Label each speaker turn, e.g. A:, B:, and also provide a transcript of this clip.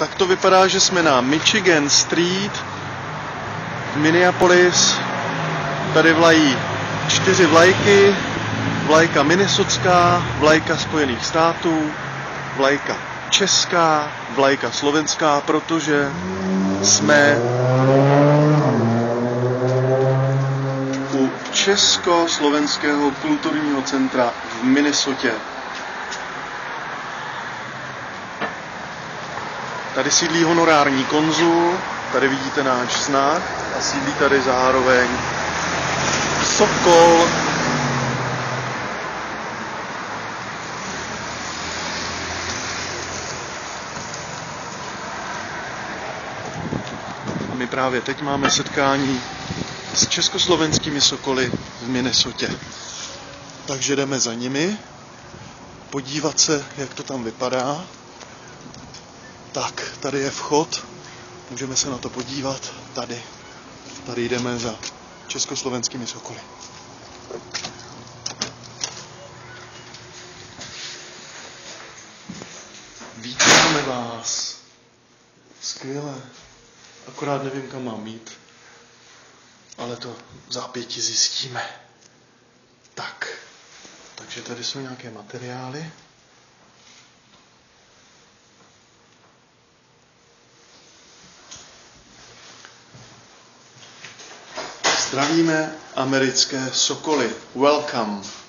A: Tak to vypadá, že jsme na Michigan Street v Minneapolis. Tady vlají 4 vlajky. Vlajka minnesotská, vlajka Spojených států, vlajka česká, vlajka slovenská, protože jsme u Československého kulturního centra v Minnesotě. Tady sídlí honorární konzul, tady vidíte náš znak a sídlí tady zároveň Sokol. My právě teď máme setkání s československými sokoly v Minnesotě. Takže jdeme za nimi, podívat se, jak to tam vypadá. Tak, tady je vchod, můžeme se na to podívat, tady. Tady jdeme za československými sokoly. Vítáme vás. Skvěle. Akorát nevím, kam mám jít, ale to v zápětí zjistíme. Takže tady jsou nějaké materiály. Zdravíme americké sokoly. Welcome.